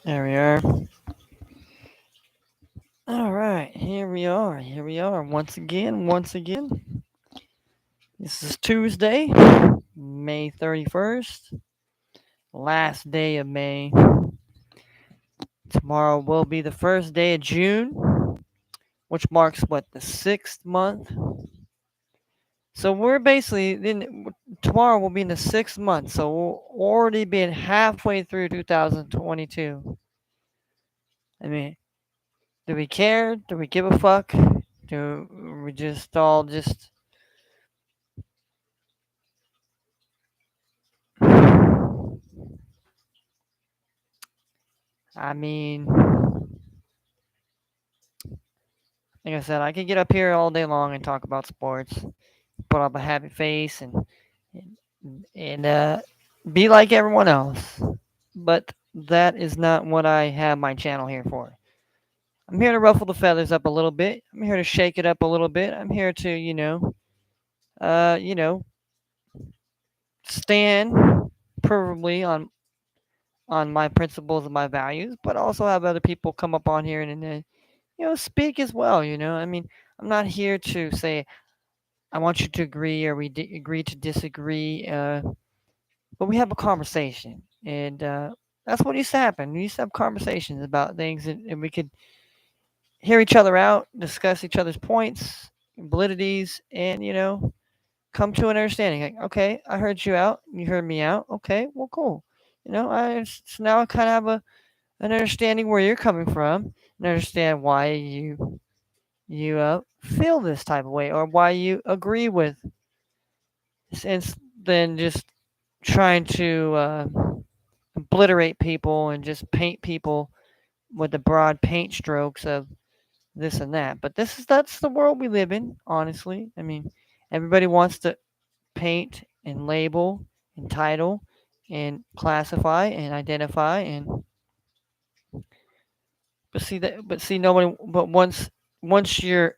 There we are. All right, here we are. Here we are once again. Once again. This is Tuesday, May 31st, last day of May. Tomorrow will be the first day of June, which marks what, the sixth month? So we're basically tomorrow will be in the sixth month, so we'll already be halfway through 2022. I mean, do we care? Do we give a fuck? Do we just all just? I mean, like I said, I could get up here all day long and talk about sports, put up a happy face, and be like everyone else. But that is not what I have my channel here for. I'm here to ruffle the feathers up a little bit. I'm here to shake it up a little bit. I'm here to, uh, you know, stand preferably on my principles and my values, but also have other people come up on here and speak as well. I mean, I'm not here to say I want you to agree or agree to disagree, but we have a conversation, and that's what used to happen. We used to have conversations about things, and we could hear each other out, discuss each other's points, validities, and come to an understanding. Like, okay, I heard you out, you heard me out. Okay, well, cool. So now I kind of have an understanding where you're coming from, and understand why you feel this type of way, or why you agree with, and then just trying to obliterate people and just paint people with the broad paint strokes of this and that. But that's the world we live in, honestly. I mean, everybody wants to paint and label and title and classify and identify, and but see nobody, but once your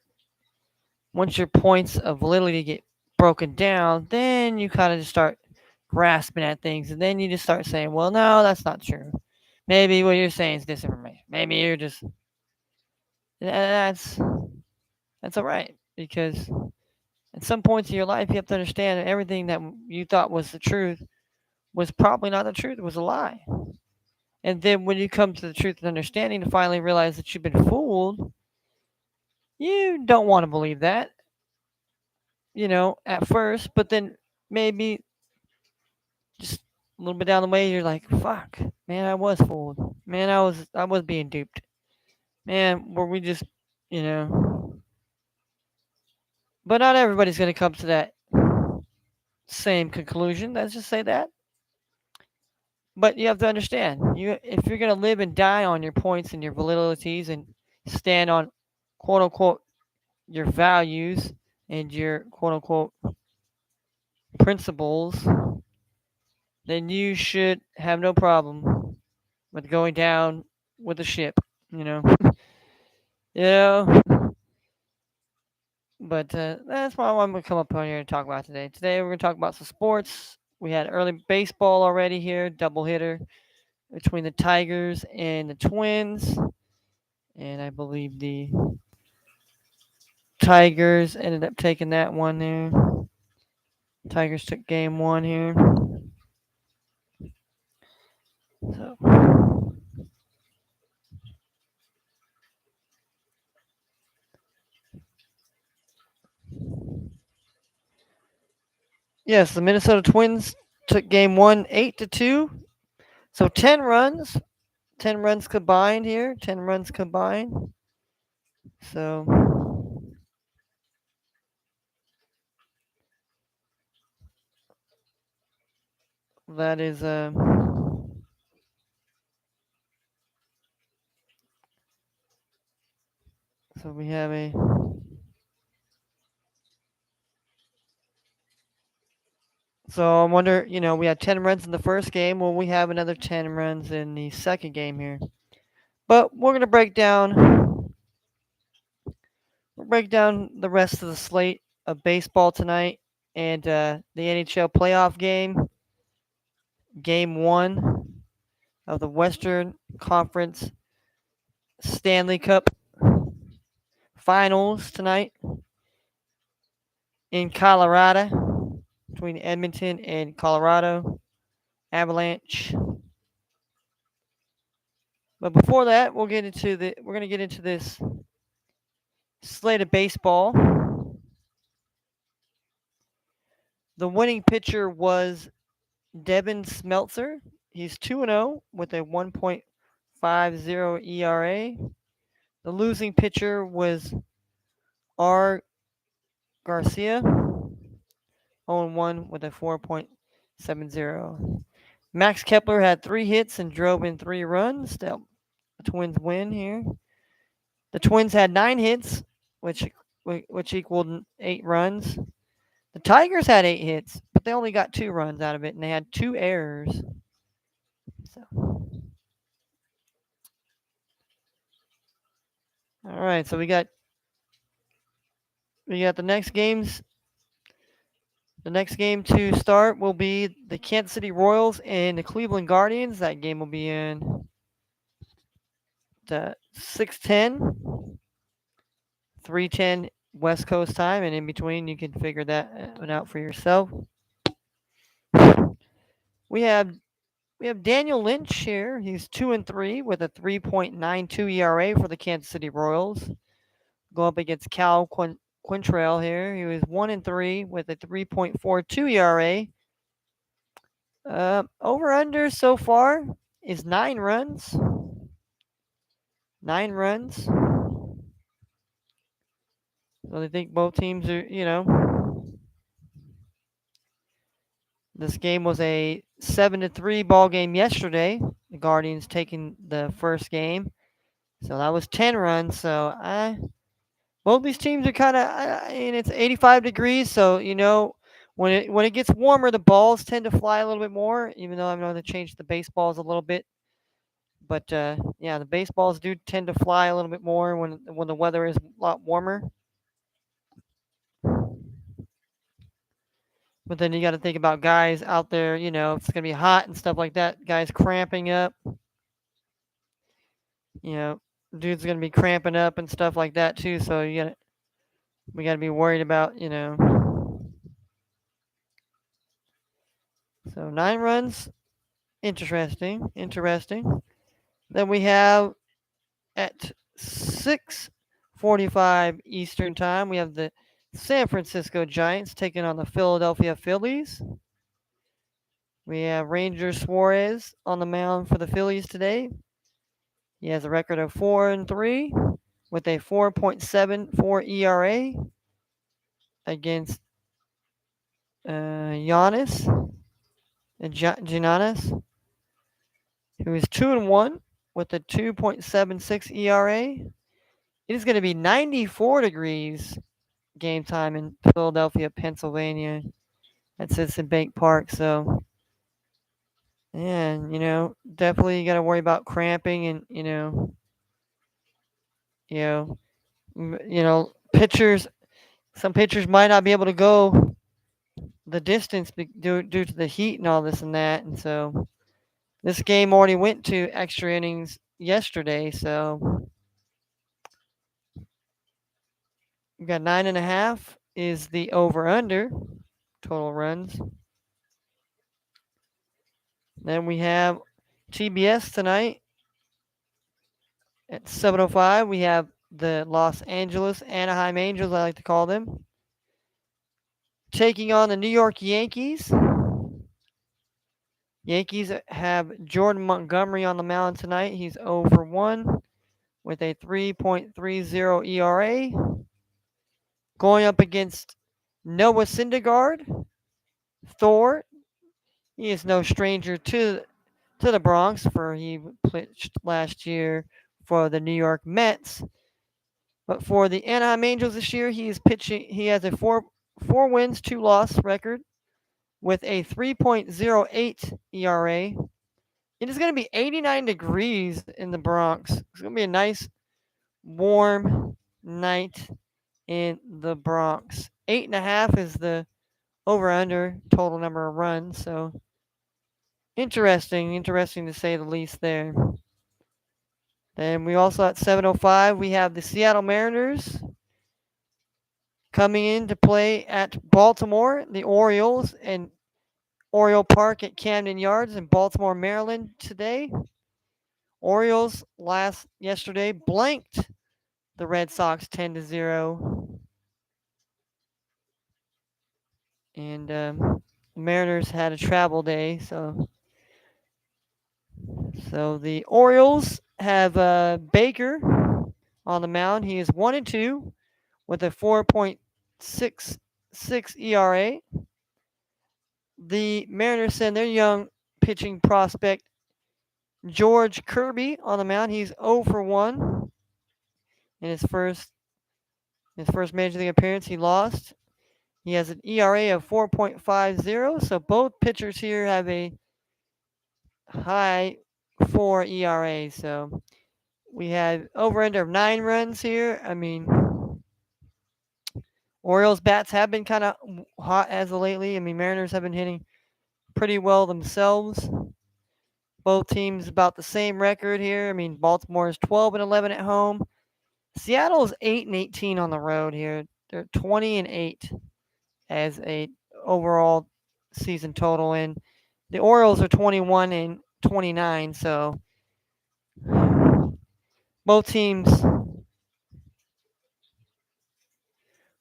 points of validity get broken down, then you kind of just start grasping at things, and then you just start saying, well, no, that's not true. Maybe what you're saying is disinformation. Maybe you're just that's all right, because at some points in your life you have to understand that everything that you thought was the truth was probably not the truth. It was a lie. And then when you come to the truth and understanding to finally realize that you've been fooled, you don't want to believe that, at first, but then maybe just a little bit down the way, you're like, "Fuck, man, I was fooled. Man, I was being duped. Man, were we just, you know?" But not everybody's gonna come to that same conclusion. Let's just say that. But you have to understand, if you're gonna live and die on your points and your validities and stand on quote unquote your values and your quote unquote principles, then you should have no problem with going down with the ship. You know, you know. But that's what I'm gonna come up on here and talk about today. Today we're gonna talk about some sports. We had early baseball already here, double hitter between the Tigers and the Twins, and I believe the Tigers ended up taking that one there. Tigers took game one here. So, yes, the Minnesota Twins took game one 8-2. So 10 runs. 10 runs combined here. 10 runs combined. So that is so we have a so I wonder, we had 10 runs in the first game. Will we have another 10 runs in the second game here? But we're gonna break down the rest of the slate of baseball tonight, and the NHL playoff game, game one. of the Western Conference Stanley Cup Finals tonight in Colorado between Edmonton and Colorado Avalanche. But before that, we're gonna get into this slate of baseball. The winning pitcher was Devin Smeltzer. He's 2-0 with a 1.50 ERA. The losing pitcher was R. Garcia, 0-1 with a 4.70. Max Kepler had 3 hits and drove in 3 runs. The Twins win here. The Twins had 9 hits, which equaled 8 runs. The Tigers had 8 hits, but they only got 2 runs out of it, and they had 2 errors. So, all right, so we got the next games. The next game to start will be the Kansas City Royals and the Cleveland Guardians. That game will be in the 6:10, 3:10 West Coast time, and in between you can figure that one out for yourself. We have Daniel Lynch here. He's 2-3 with a 3.92 ERA for the Kansas City Royals. Go up against Cal Quintrell here. He was 1-3 with a 3.42 ERA. Over under so far is 9 runs. 9 runs. So I think both teams are, this game was a 7-3 ball game yesterday. The Guardians taking the first game. So that was 10 runs. So both these teams are kind of, and it's 85 degrees. So, when it gets warmer, the balls tend to fly a little bit more, even though I know they changed the baseballs a little bit. But yeah, the baseballs do tend to fly a little bit more when the weather is a lot warmer. But then you got to think about guys out there, if it's going to be hot and stuff like that, guys cramping up. Dude's going to be cramping up and stuff like that too. So we got to be worried about, So 9 runs, interesting. Then we have at 6:45 Eastern time, we have the San Francisco Giants taking on the Philadelphia Phillies. We have Ranger Suarez on the mound for the Phillies today. He has a record of 4-3 with a 4.74 ERA against Giannis, who is 2-1 with a 2.76 ERA. It is going to be 94 degrees game time in Philadelphia, Pennsylvania at Citizen Bank Park. So, and definitely you got to worry about cramping and pitchers. Some pitchers might not be able to go the distance due to the heat and all this and that. And so this game already went to extra innings yesterday. So we got 9.5 is the over under total runs. Then we have TBS tonight at 7:05. We have the Los Angeles Anaheim Angels, I like to call them, taking on the New York Yankees. Yankees have Jordan Montgomery on the mound tonight. He's 0-1 with a 3.30 ERA. Going up against Noah Syndergaard, Thor. He is no stranger to the Bronx, for he pitched last year for the New York Mets. But for the Anaheim Angels this year, he is pitching. He has a 4 wins, 2 loss record with a 3.08 ERA. It is going to be 89 degrees in the Bronx. It's going to be a nice, warm night in the Bronx. 8.5 is the over/under total number of runs. So Interesting to say the least there. Then we also at 7:05 we have the Seattle Mariners coming in to play at Baltimore, the Orioles, and Oriole Park at Camden Yards in Baltimore, Maryland today. Orioles yesterday blanked the Red Sox 10-0, and the Mariners had a travel day, so the Orioles have Baker on the mound. He is 1-2 with a 4.66 ERA. The Mariners send their young pitching prospect George Kirby on the mound. He's 0 for 1 in his first major league appearance. He lost. He has an ERA of 4.50. So both pitchers here have a high 4 ERA. So we had over under of 9 runs here. I mean, Orioles bats have been kind of hot as of lately. I mean, Mariners have been hitting pretty well themselves. Both teams about the same record here. I mean, Baltimore is 12-11 at home. Seattle is 8-18 on the road here. They're 20-8 as a overall season total, and the Orioles are 21-29. So both teams,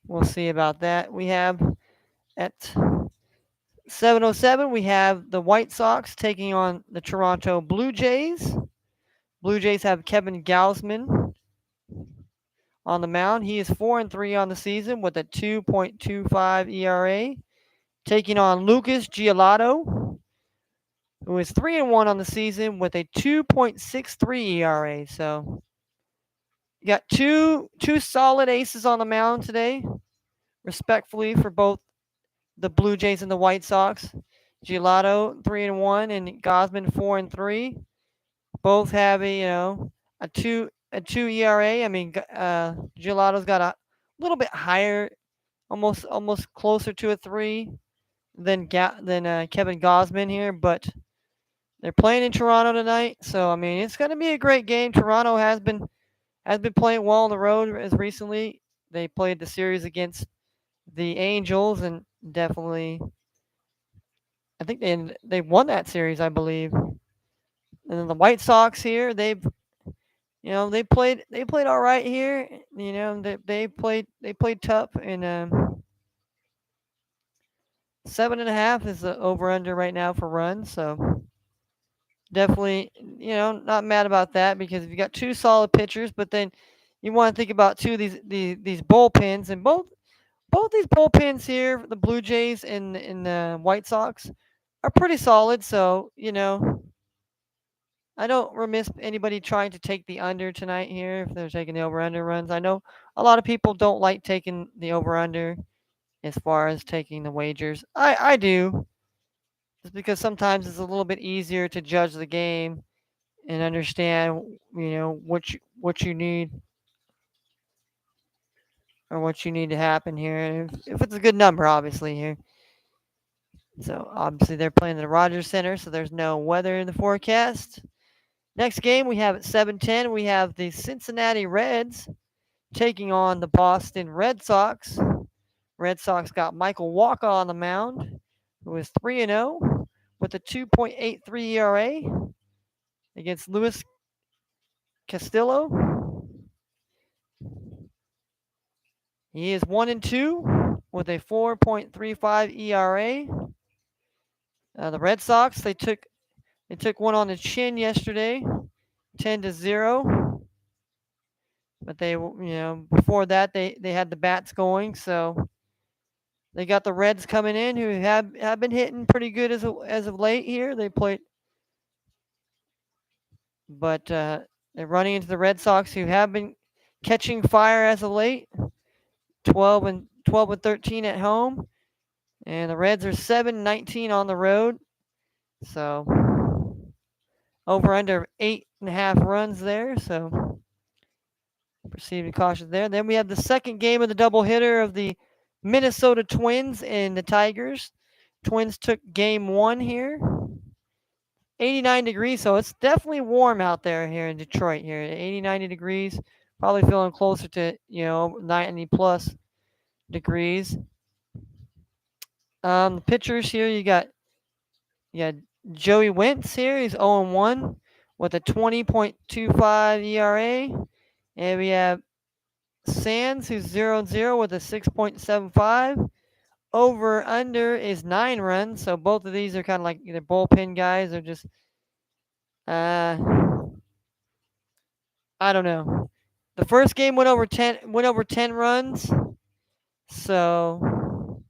we'll see about that. We have at 7:07 we have the White Sox taking on the Toronto Blue Jays. Blue Jays have Kevin Gausman on the mound. He is 4-3 on the season with a 2.25 ERA. Taking on Lucas Giolito, who is 3-1 on the season with a 2.63 ERA. So you got two solid aces on the mound today, respectfully for both the Blue Jays and the White Sox. Giolito 3-1 and Gausman 4-3. Both have a two ERA. I mean, Gelato's got a little bit higher, almost closer to a 3 than Kevin Gausman here, but they're playing in Toronto tonight, so I mean it's going to be a great game. Toronto has been playing well on the road as recently. They played the series against the Angels and definitely, I think they won that series, I believe. And then the White Sox here, they played all right here. They played tough, and 7.5 is the over under right now for runs. So definitely, not mad about that because you got two solid pitchers, but then you want to think about two of these bullpens, and both these bullpens here, the Blue Jays and the White Sox, are pretty solid. So I don't remiss anybody trying to take the under tonight here if they're taking the over under runs. I know a lot of people don't like taking the over under as far as taking the wagers. I do, just because sometimes it's a little bit easier to judge the game and understand what you need, or what you need to happen here. If it's a good number, obviously here. So obviously they're playing the Rogers Center, so there's no weather in the forecast. Next game we have at 7:10. We have the Cincinnati Reds taking on the Boston Red Sox. Red Sox got Michael Wacha on the mound, who is 3-0 with a 2.83 ERA against Luis Castillo. He is 1-2 with a 4.35 ERA. The Red Sox, they took one on the chin yesterday, 10-0. But before that they had the bats going, so they got the Reds coming in, who have been hitting pretty good as of late here. They played, but they're running into the Red Sox, who have been catching fire as of late. 12-13 at home, and the Reds are 7-19 on the road. So over under 8.5 runs there. So proceed with caution there. Then we have the second game of the doubleheader of the Minnesota Twins and the Tigers. Twins took game 1 here. 89 degrees, so it's definitely warm out there here in Detroit here. 80, 90 degrees. Probably feeling closer to, 90 plus degrees. The pitchers here, you got Joey Wentz here. He's 0-1 with a 20.25 ERA. And we have Sands, who's 0-0 with a 6.75. Over under is 9 runs. So both of these are kind of like either bullpen guys or just I don't know. The first game went over 10 runs. So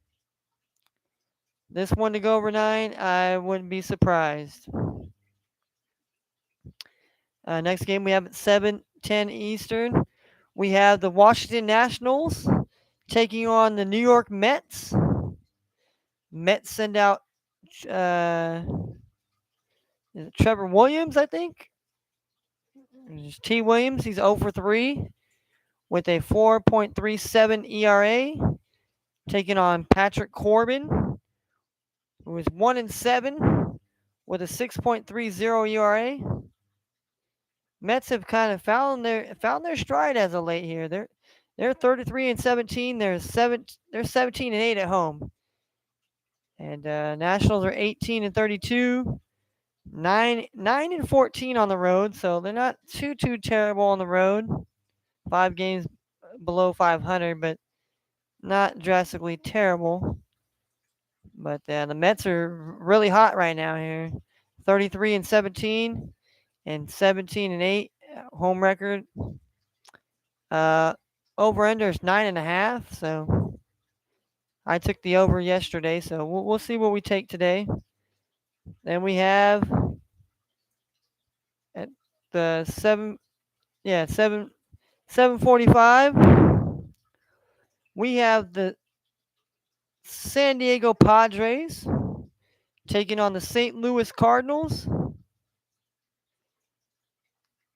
this one to go over 9, I wouldn't be surprised. Next game we have at 7:10 Eastern. We have the Washington Nationals taking on the New York Mets. Mets send out Trevor Williams, I think. T. Williams, he's 0 for 3 with a 4.37 ERA, taking on Patrick Corbin, who is 1-7 with a 6.30 ERA. Mets have kind of found their stride as of late here. They're 33-17. They're 17-8 at home, and Nationals are 18-32, 9-14 on the road. So they're not too terrible on the road. 5 games below 500, but not drastically terrible. But the Mets are really hot right now here, 33-17 and 17-8 home record. Over under is 9.5. So I took the over yesterday. So we'll see what we take today. Then we have at the 7:45. We have the San Diego Padres taking on the St. Louis Cardinals.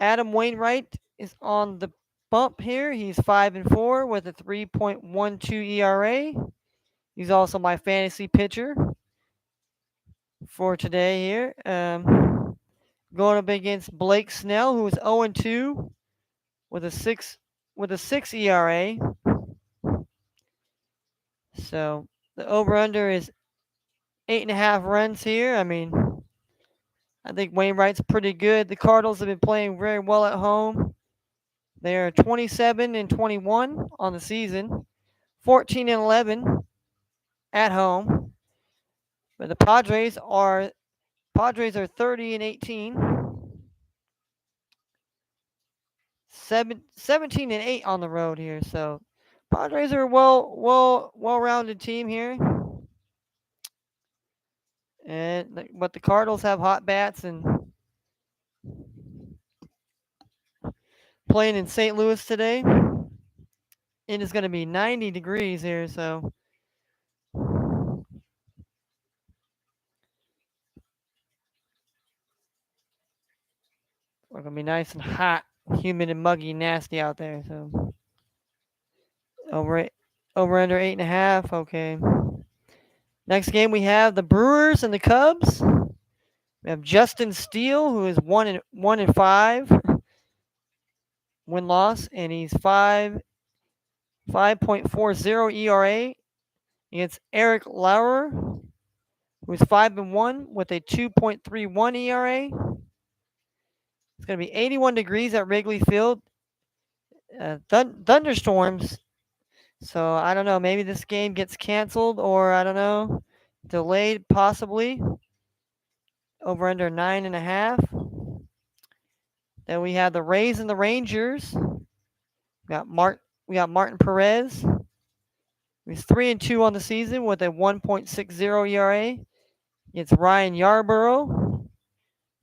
Adam Wainwright is on the bump here. He's 5-4 with a 3.12 ERA. He's also my fantasy pitcher for today here. Going up against Blake Snell, who is 0-2 with a 6 ERA. So the over/under is 8.5 runs here. I mean, I think Wainwright's pretty good. The Cardinals have been playing very well at home. They are 27-21 on the season, 14-11 at home. But the Padres are 30-18, 17-8 on the road here. So Padres are a well-rounded team here. But the Cardinals have hot bats and playing in St. Louis today. It is going to be 90 degrees here, so it's going to be nice and hot, humid and muggy, nasty out there. So over under 8.5. Okay. Next game we have the Brewers and the Cubs. We have Justin Steele, who is 1-5 win-loss, and he's 5.40 ERA against Eric Lauer, who's 5-1 with a 2.31 ERA. It's going to be 81 degrees at Wrigley Field. Thunderstorms. So I don't know. Maybe this game gets canceled, or I don't know, delayed possibly. Over under 9.5. Then we have the Rays and the Rangers. We got Martin Perez. He's 3-2 on the season with a 1.60 ERA. It's Ryan Yarborough,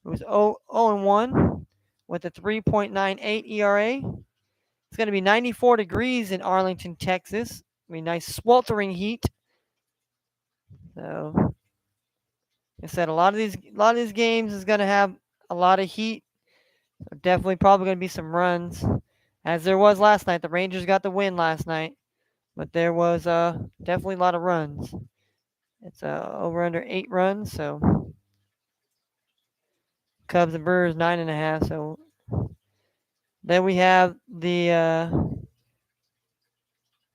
who's 0-1 with a 3.98 ERA. It's going to be 94 degrees in Arlington, Texas. I mean, nice sweltering heat. So, like I said, a lot of these games is going to have a lot of heat. So definitely, probably going to be some runs, as there was last night. The Rangers got the win last night, but there was definitely a lot of runs. It's over under 8 runs. So Cubs and Brewers 9.5. So then we have the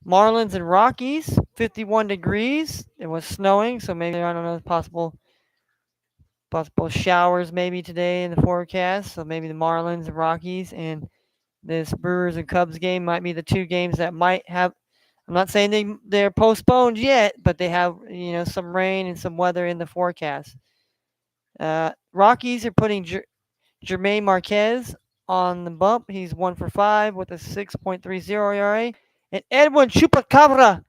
Marlins and Rockies, 51 degrees. It was snowing, so maybe I don't know possible showers maybe today in the forecast. So maybe the Marlins and Rockies and this Brewers and Cubs game might be the two games that might have. I'm not saying they're postponed yet, but they have some rain and some weather in the forecast. Rockies are putting Jermaine Marquez on the bump. He's 1 for 5 with a 6.30 ERA. And Edwin Chupacabra,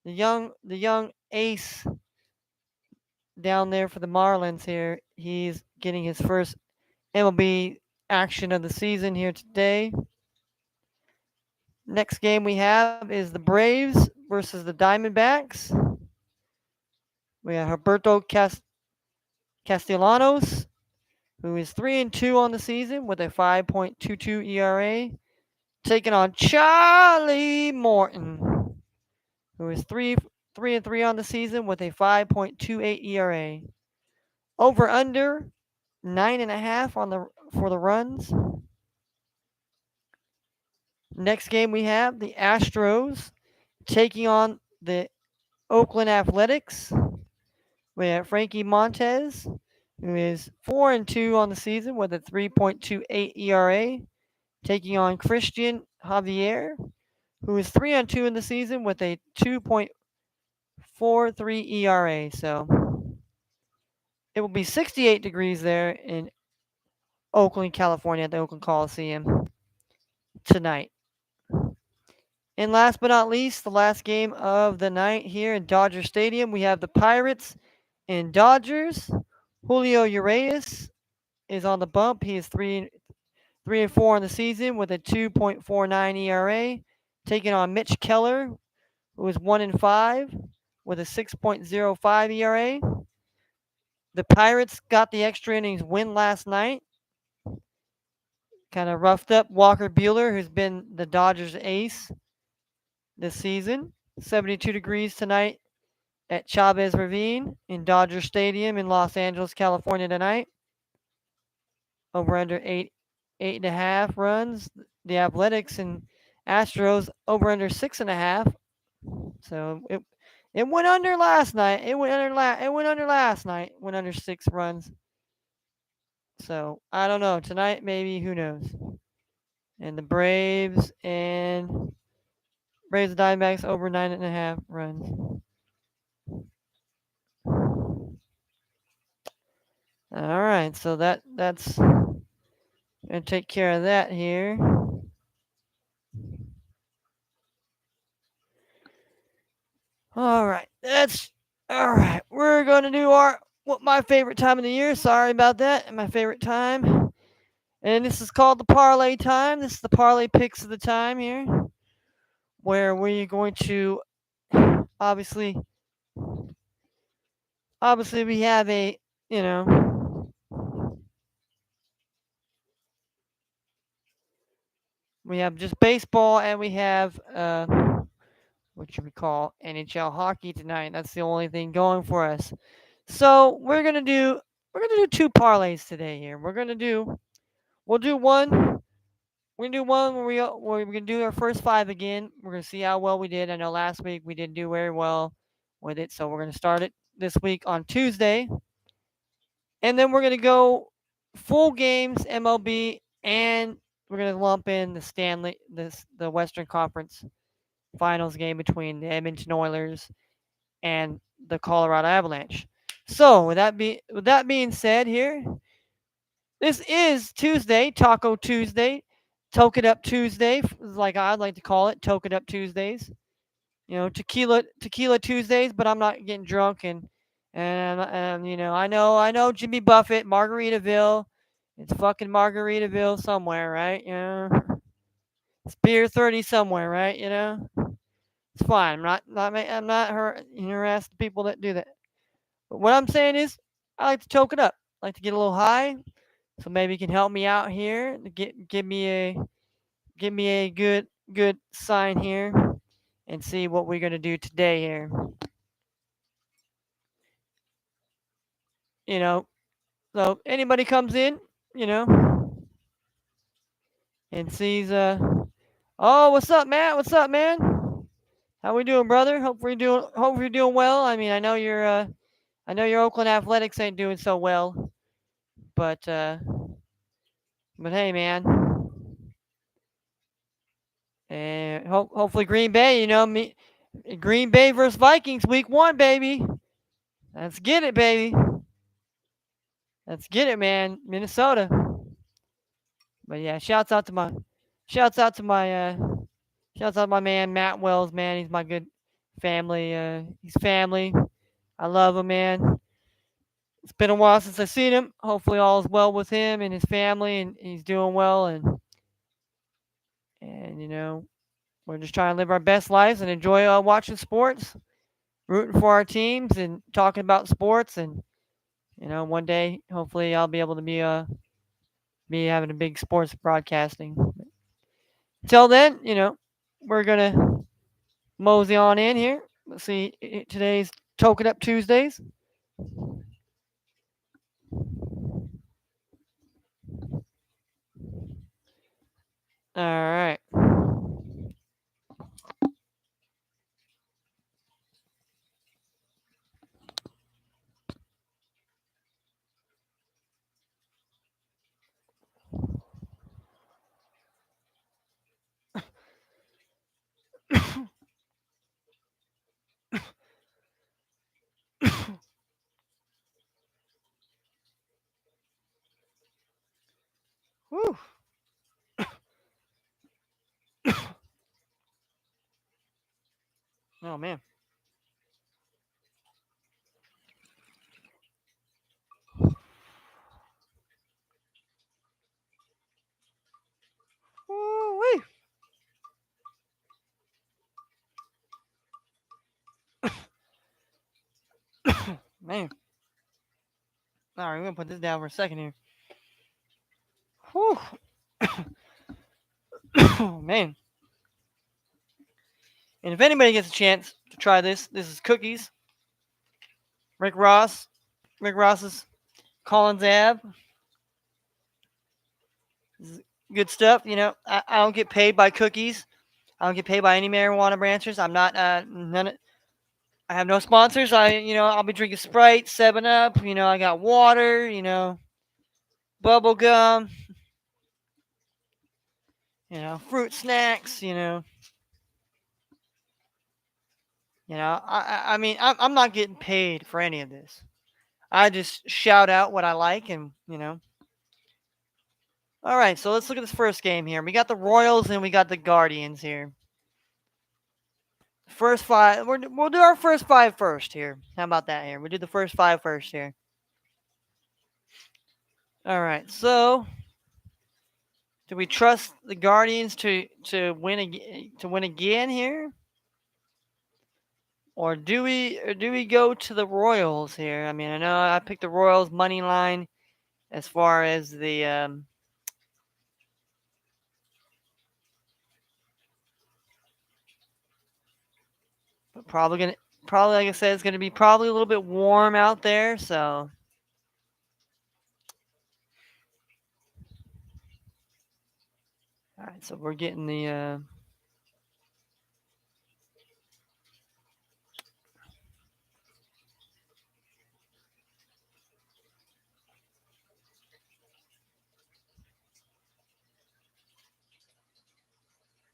the young ace down there for the Marlins here. He's getting his first MLB action of the season here today. Next game we have is the Braves versus the Diamondbacks. We have Roberto Castellanos, who is 3-2 on the season with a 5.22 ERA, taking on Charlie Morton, who is 3-3 on the season with a 5.28 ERA. Over under 9.5 for the runs. Next game we have the Astros taking on the Oakland Athletics. We have Frankie Montes, who is 4-2 on the season with a 3.28 ERA, taking on Christian Javier, who is 3-2 in the season with a 2.43 ERA. So it will be 68 degrees there in Oakland, California at the Oakland Coliseum tonight. And last but not least, the last game of the night here in Dodger Stadium, we have the Pirates and Dodgers. Julio Urias is on the bump. He is 3-4 on the season with a 2.49 ERA, taking on Mitch Keller, who is 1-5 with a 6.05 ERA. The Pirates got the extra innings win last night. Kind of roughed up Walker Buehler, who's been the Dodgers ace this season. 72 degrees tonight at Chavez Ravine in Dodger Stadium in Los Angeles, California tonight. Over under 8.5 runs. The Athletics and Astros over under 6.5. So it went under last night. It went under last night. Went under 6 runs. So I don't know. Tonight maybe, who knows. And the Braves and Diamondbacks over 9.5 runs. All right, so that's gonna take care of that here. All right, We're gonna do my favorite time of the year. Sorry about that. My favorite time, and this is called the parlay time. This is the parlay picks of the time here, where we're going to obviously we have a we have just baseball and we have what you would call NHL hockey tonight. That's the only thing going for us. So we're gonna do two parlays today here. We'll do one. We're gonna do one where we're gonna do our first five again. We're gonna see how well we did. I know last week we didn't do very well with it, so we're gonna start it this week on Tuesday, and then we're gonna go full games MLB, and we're gonna lump in the Western Conference Finals game between the Edmonton Oilers and the Colorado Avalanche. So with that being said, here this is Tuesday, Taco Tuesday, Toke It Up Tuesday, like I'd like to call it, Toke It Up Tuesdays. Tequila Tuesdays, but I'm not getting drunk and I know Jimmy Buffett, Margaritaville. It's fucking Margaritaville somewhere, right? It's beer 30 somewhere, right? It's fine. I'm not harassing people that do that. But what I'm saying is, I like to choke it up. I like to get a little high. So maybe you can help me out here. Give me a good sign here, and see what we're gonna do today here. you know, so anybody comes in, you know, and sees, oh, what's up, Matt? What's up, man? How we doing, brother? Hope you're doing well. I mean, I know your Oakland Athletics ain't doing so well, but, but hey, man, and hopefully Green Bay, Green Bay versus Vikings, week 1, baby. Let's get it, baby. Let's get it, man. Minnesota. But yeah, shouts out to my, shouts out to my man Matt Wells, man. He's my good family. He's family. I love him, man. It's been a while since I've seen him. Hopefully, all is well with him and his family, and he's doing well. And we're just trying to live our best lives and enjoy watching sports, rooting for our teams, and talking about sports. And one day, hopefully, I'll be able to be having a big sports broadcasting. Until then, we're gonna mosey on in here. Let's see, today's Token Up Tuesdays. All right. Whew. Oh man. Woo-wee. Man. All right, we're gonna put this down for a second here. Whew. Man. And if anybody gets a chance to try this is cookies. Rick Ross. Rick Ross's Collins Ave. This is good stuff. I don't get paid by cookies. I don't get paid by any marijuana branches. I'm not none. I have no sponsors. I'll be drinking Sprite, 7 Up. I got water. Bubble gum. Fruit snacks. I mean, I'm not getting paid for any of this. I just shout out what I like, and. All right, so let's look at this first game here. We got the Royals and we got the Guardians here. First five, we'll do our first five first here. How about that here? We'll do the first five first here. All right, so do we trust the Guardians to win again here, or do we go to the Royals here? I mean, I know I picked the Royals money line as far as the but probably like I said, it's gonna be probably a little bit warm out there, so. All right, so we're getting the.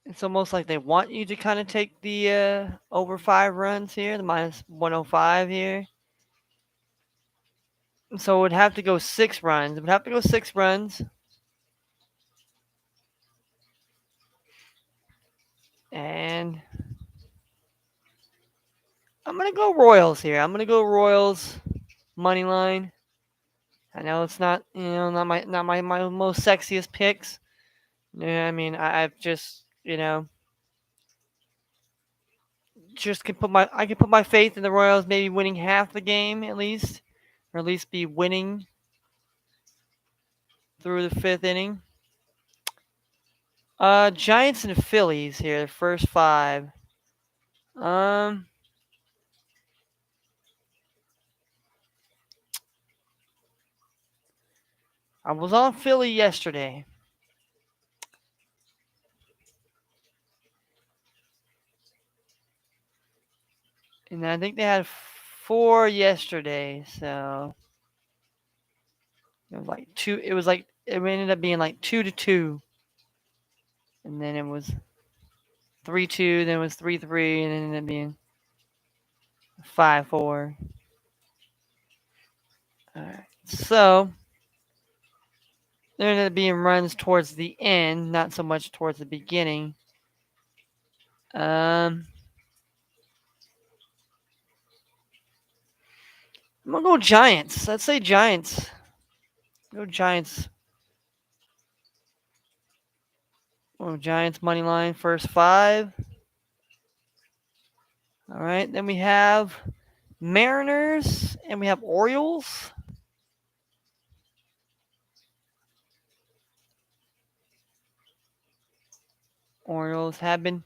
It's almost like they want you to kind of take the over 5 runs here, the minus 105 here. So it would have to go 6 runs. It would have to go 6 runs. And I'm going to go Royals here. I'm going to go Royals money line. I know it's not, not my most sexiest picks. Yeah, I mean, I've just, just I can put my faith in the Royals maybe winning half the game at least, or at least be winning through the 5th inning. Giants and Phillies here, the first five. Um, I was on Philly yesterday. And I think they had 4 yesterday, so it was like two. It ended up being like 2-2, and then it was 3-2. Then it was 3-3, and then it ended up being 5-4. All right, so there ended up being runs towards the end, not so much towards the beginning. I'm gonna go Giants. Let's say Giants. Go Giants. Oh, Giants money line first 5. All right, then we have Mariners and we have Orioles. Orioles have been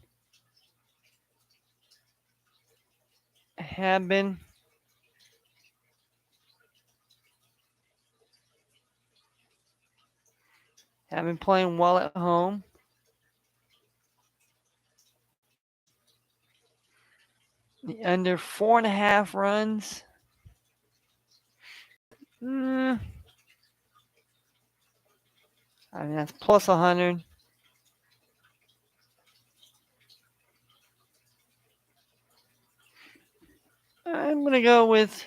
playing well at home. The under 4.5 runs. I mean, that's plus 100. I'm gonna go with.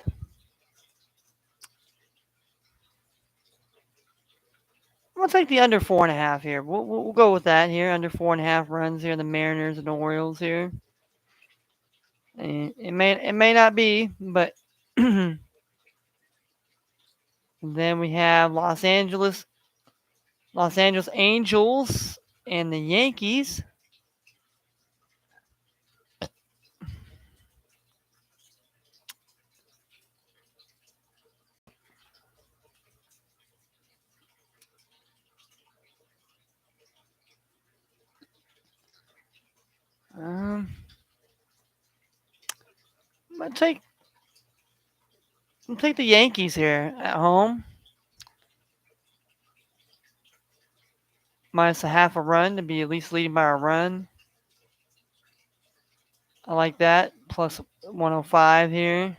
I'm gonna take the under 4.5 here. We'll go with that here. Under 4.5 runs here. The Mariners and the Orioles here. And it may not be, but then we have Los Angeles Angels and the Yankees. I'm gonna take the Yankees here at home. Minus a half a run to be at least leading by a run. I like that. Plus 105 here.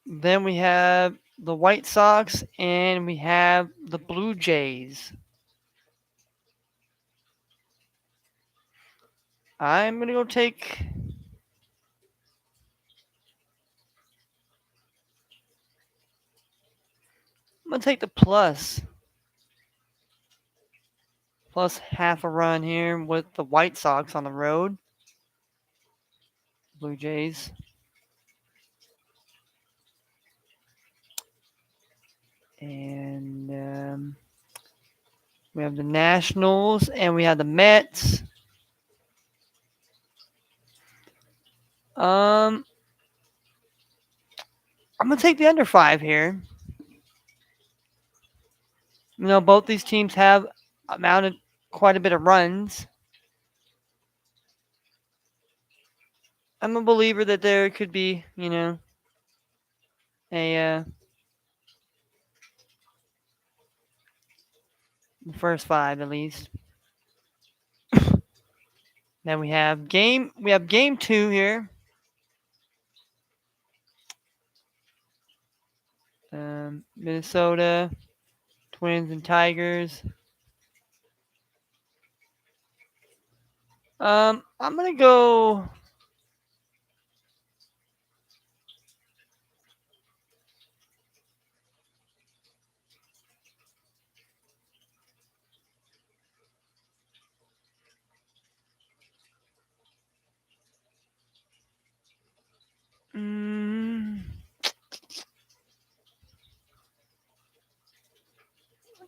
Then we have the White Sox and we have the Blue Jays. I'm going to go take. I'm going to take the plus. Plus half a run here with the White Sox on the road. Blue Jays. And we have the Nationals and we have the Mets. I'm going to take the under 5 here. Both these teams have amounted quite a bit of runs. I'm a believer that there could be, a first 5 at least. Then we have game 2 here. Minnesota Twins and Tigers. I'm gonna go.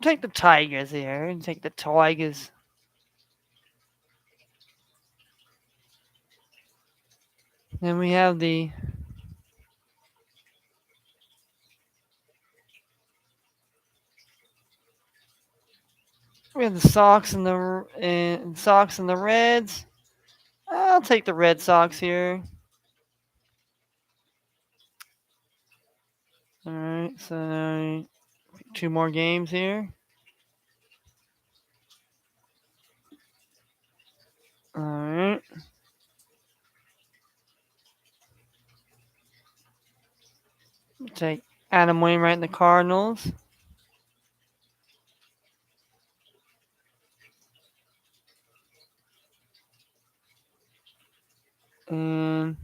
Take the Tigers here and take the Tigers. Then we have the Sox and the Reds. I'll take the Red Sox here. right, so 2 more games here. All right. Take Adam Wainwright and the Cardinals. And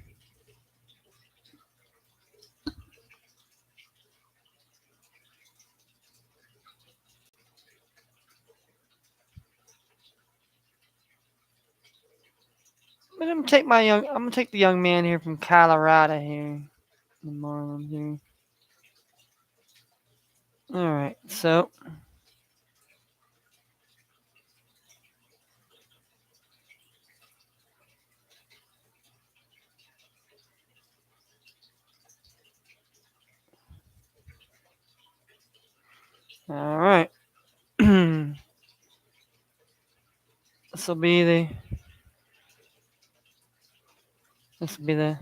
I'm gonna take the young man here from Colorado here. The Marlins here. All right, so all right. this will be the this will be the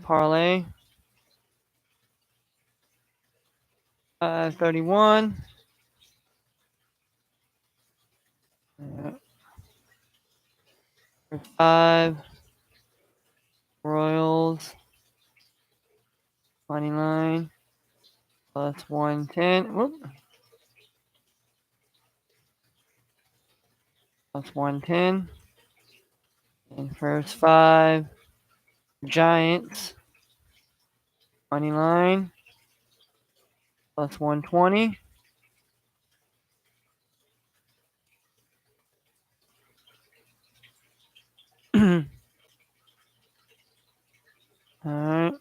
parlay. 31. For 5 Royals money line plus 110. Whoop. Plus 110. And first 5 Giants money line plus 120. All right.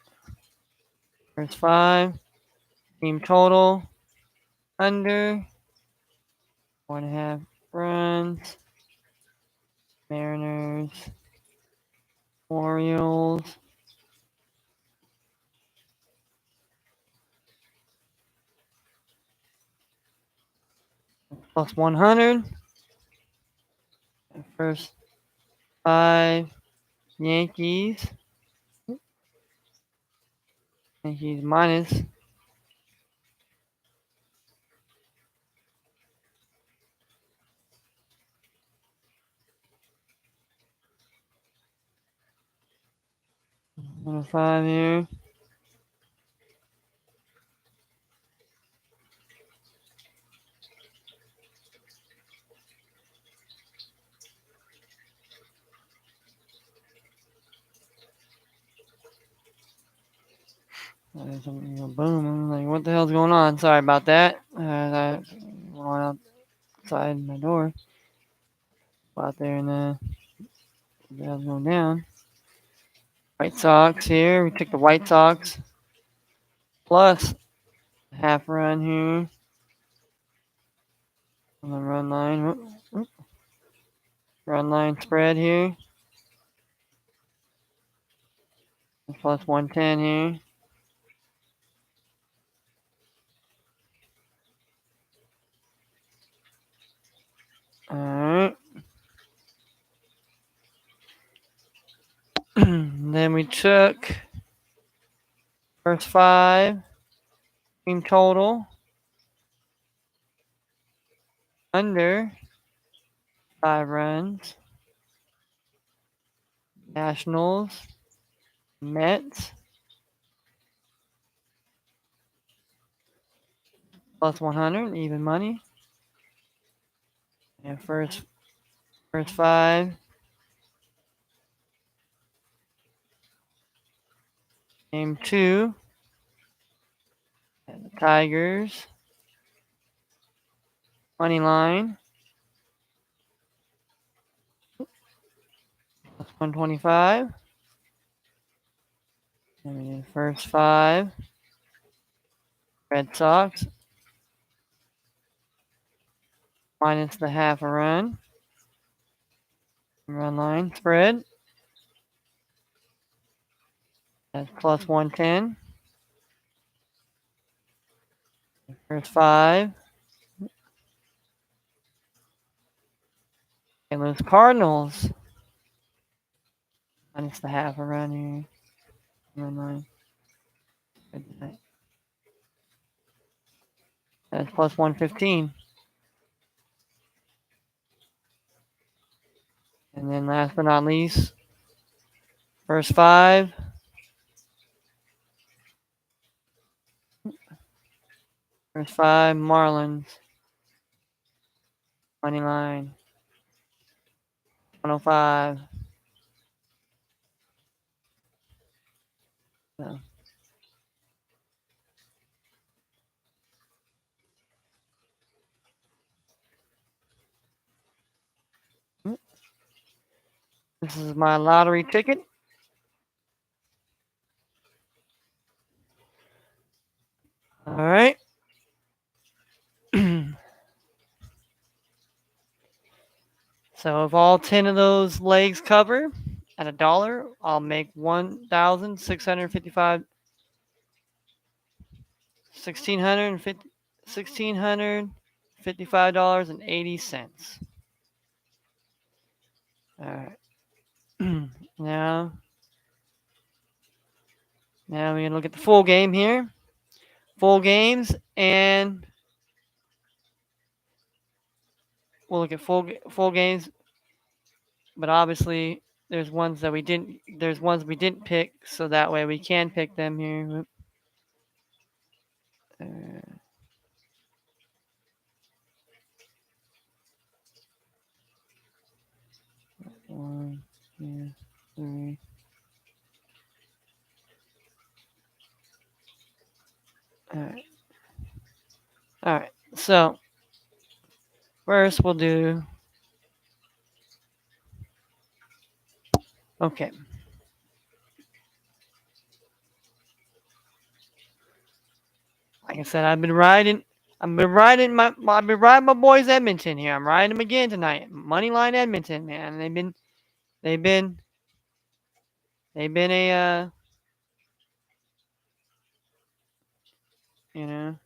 First 5 team total under 1.5 runs. Mariners, Orioles. Plus 100. First 5 Yankees. Yankees minus 105 here. Boom. I'm like, what the hell's going on? Sorry about that. I went outside my door. Out there and the hell's going down. White Sox here. We took the White Sox plus half run here on the run line. Run line spread here. Plus 110 here. Alright. Then we took first 5 team total under 5 runs. Nationals, Mets plus 100 even money. And first 5 game 2. And the Tigers money line plus 125. And we did first 5 Red Sox minus the half a run. Run line spread. That's plus 110. First 5. St. Louis Cardinals minus the half around here. Run line. That's plus 115. And then last but not least, first five. First five, Marlins. Money line. 105. So, this is my lottery ticket. All right. So if all 10 of those legs cover at a dollar, I'll make 1,655, 1,650, $1,655.80. All right. now, now we're gonna look at the full game here. Full games, and we'll look at full games. But obviously, there's ones that we didn't. There's ones we didn't pick, so that way we can pick them here. Uh, one, two, three. All right. All right. So first, we'll do. Okay. Like I said, I've been riding. I've been riding my boys Edmonton here. I'm riding them again tonight. Money line Edmonton, man. They've been, they've been a, you know.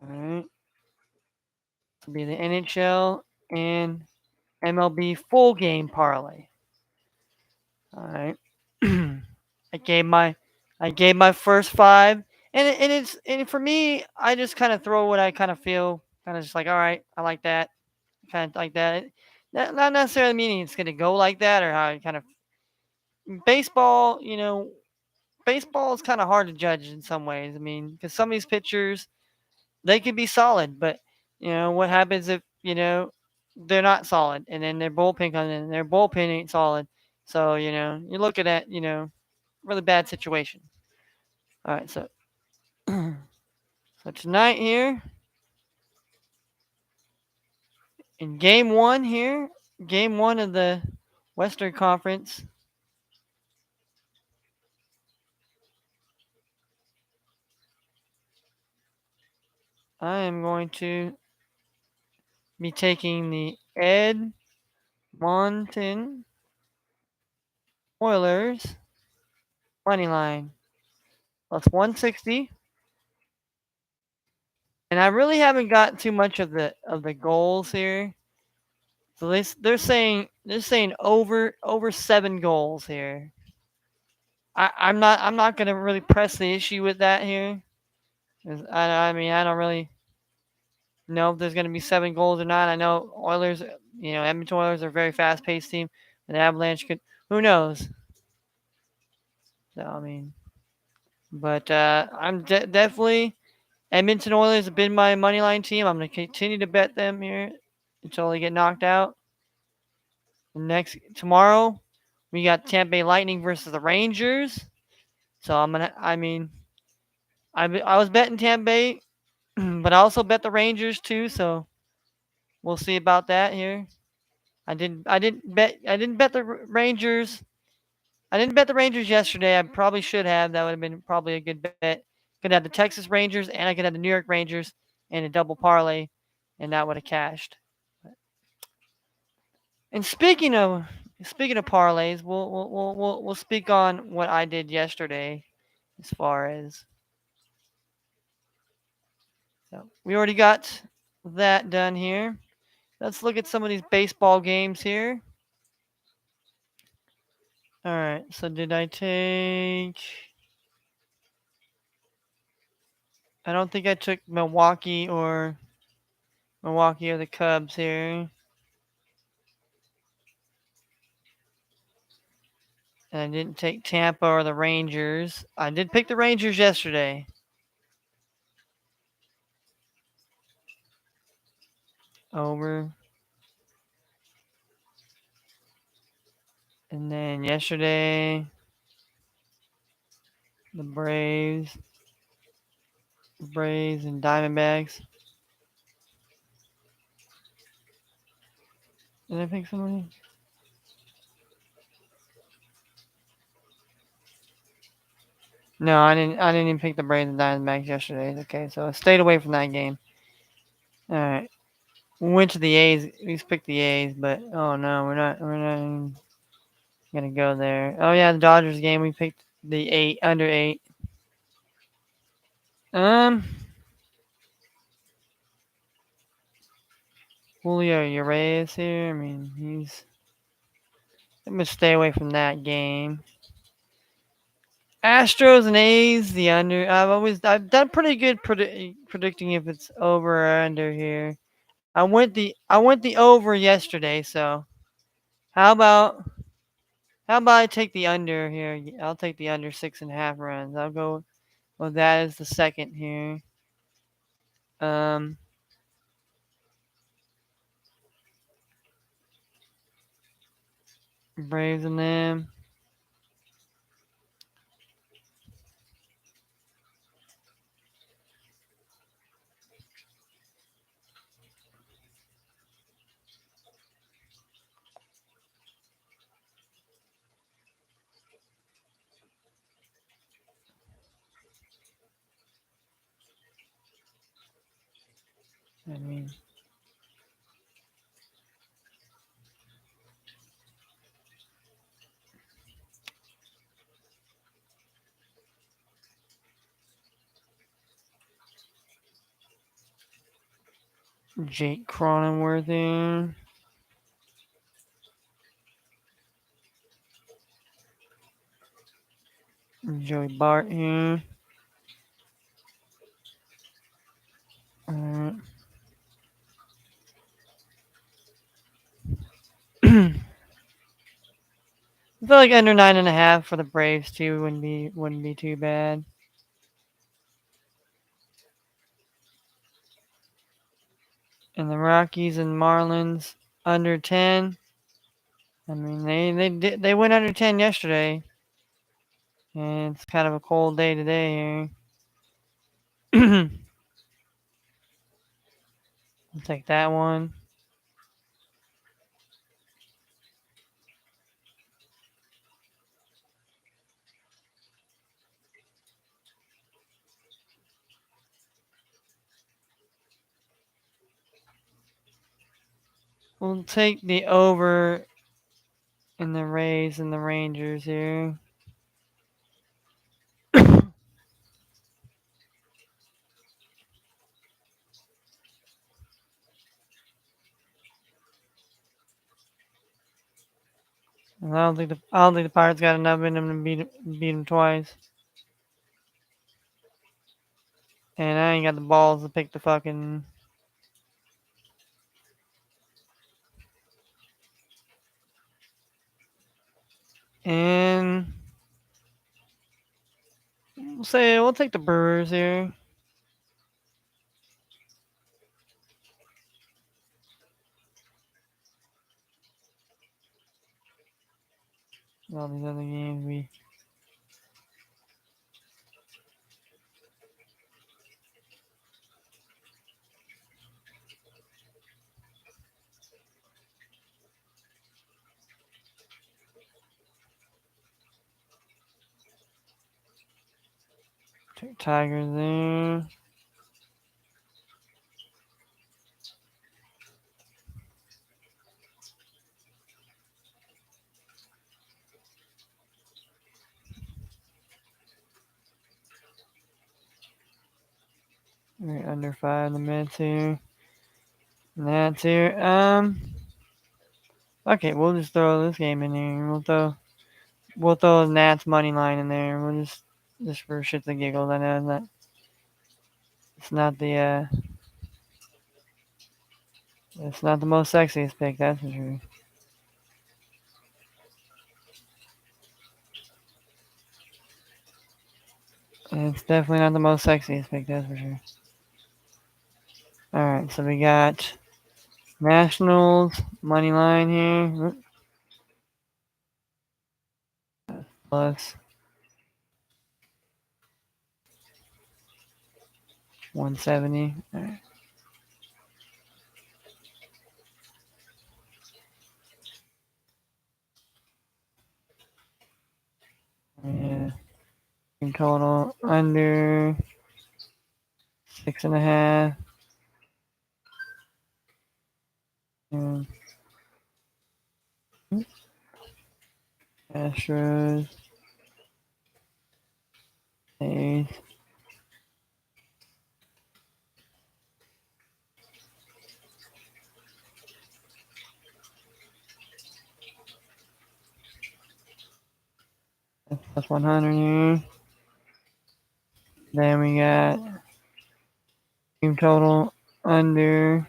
All right. This will be the NHL and MLB full game parlay. All right. I gave my, I gave my first five, and for me, I just kind of throw what I kind of feel, kind of just like, all right, I like that, kind of like that. Not necessarily meaning it's gonna go like that or how I kind of baseball. Baseball is kind of hard to judge in some ways. I mean, because some of these pitchers they could be solid, but what happens if they're not solid, and then their bullpen comes in, and their bullpen ain't solid. So you're looking at really bad situation. All right, so tonight here in game one of the Western Conference, I am going to be taking the Edmonton Oilers money line plus 160. And I really haven't got too much of the goals here. So they're saying over 7 goals here. I'm not gonna really press the issue with that here. 'Cause I mean I don't really know if there's gonna be 7 goals or not. I know Oilers, Edmonton Oilers are a very fast paced team. And the Avalanche could, who knows? So I mean, but I'm definitely Edmonton Oilers have been my money line team. I'm gonna continue to bet them here until they get knocked out. Next tomorrow, we got Tampa Bay Lightning versus the Rangers. So I mean, I was betting Tampa Bay, but I also bet the Rangers too. So we'll see about that here. I didn't bet the Rangers. I didn't bet the Rangers yesterday. I probably should have. That would have been probably a good bet. Could have the Texas Rangers and I could have the New York Rangers and a double parlay, and that would have cashed. And Speaking of parlays, we'll speak on what I did yesterday as far as so we already got that done here. Let's look at some of these baseball games here. All right. So did I take? I don't think I took Milwaukee or the Cubs here. And I didn't take Tampa or the Rangers. I did pick the Rangers yesterday. Over. And then yesterday, the Braves and Diamondbacks. Did I pick somebody? No, I didn't. I didn't even pick the Braves and Diamondbacks yesterday. Okay, so I stayed away from that game. All right, we went to the A's. We picked the A's, but oh no, we're not. We're not even gonna go there. Oh yeah, the Dodgers game. We picked the under 8. Um, Julio Urias here. I mean, I'm gonna stay away from that game. Astros and A's, the under. I've done pretty good predicting if it's over or under here. I went the over yesterday, so how about I take the under here? I'll take the under 6.5 runs. I'll go with that as the second here. Um, Braves and them. I mean, Jake Cronenworth, Joey Bart here. Alright. I feel like under 9.5 for the Braves too wouldn't be too bad. And the Rockies and Marlins under 10. I mean they went under 10 yesterday, and it's kind of a cold day today here. I'll take that one. We'll take the over in the Rays and the Rangers here. I don't think the Pirates got enough in them to beat them twice. And I ain't got the balls to pick the fucking. And we'll take the Brewers here. All these other games we. Take Tigers there. Right under 5 in the mids here. And that's here. Okay, we'll just throw this game in here. We'll throw Nats money line in there. We'll just for shits and giggles. I know it's not the most sexiest pick, that's for sure. It's definitely not the most sexiest pick, that's for sure. All right, so we got Nationals money line here plus 170. All right. Yeah. In total under 6.5. And Astros, A's. Plus 100 here. Then we got team total under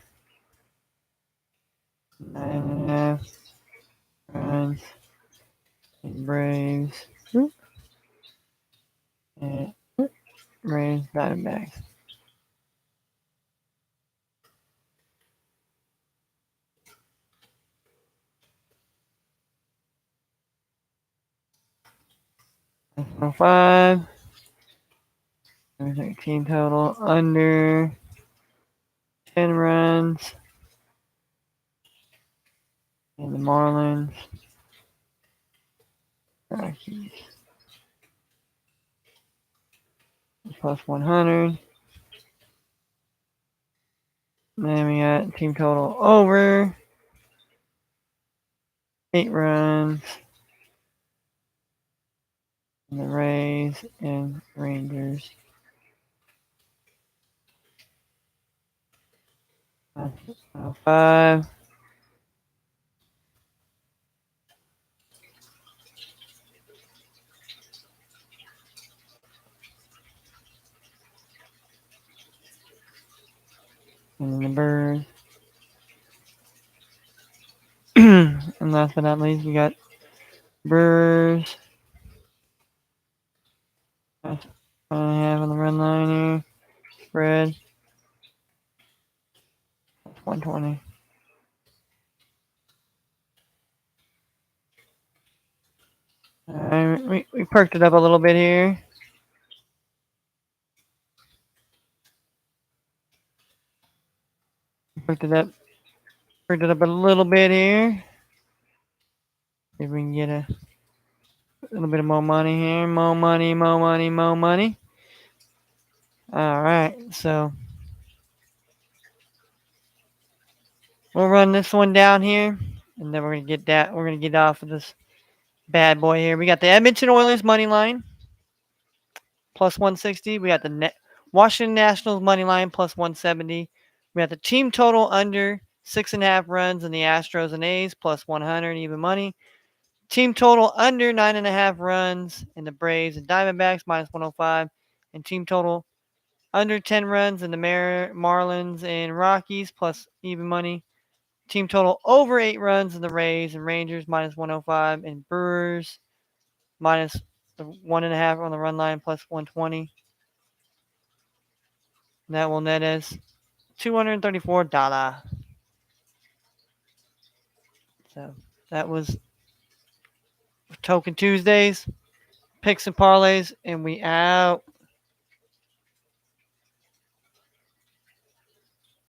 9.5 runs. Braves. And Braves Diamondbacks. That's 5. There's our team total under 10 runs. And the Marlins. Rockies. Plus 100. Then we got team total over 8 runs. And the Rays and Rangers. That's 5. And then the Birds. And last but not least, we got Brewers. That's 1.5 on the run line here. Spread. 120. Alright, we perked it up a little bit here. Perked it up a little bit here. See if we can get a little bit of more money here. More money, more money, more money. Alright, so we'll run this one down here. And then we're gonna get off of this bad boy here. We got the Edmonton Oilers money line. Plus 160. We got the Washington Nationals money line plus 170. We got the team total under 6.5 runs in the Astros and A's plus 100 even money. Team total under 9.5 runs in the Braves and Diamondbacks minus 105. And team total under 10 runs in the Marlins and Rockies plus even money. Team total over 8 runs in the Rays and Rangers minus 105. And Brewers minus 1.5 on the run line plus 120. That will net us $234. So that was Token Tuesdays, picks and parlays, and we out.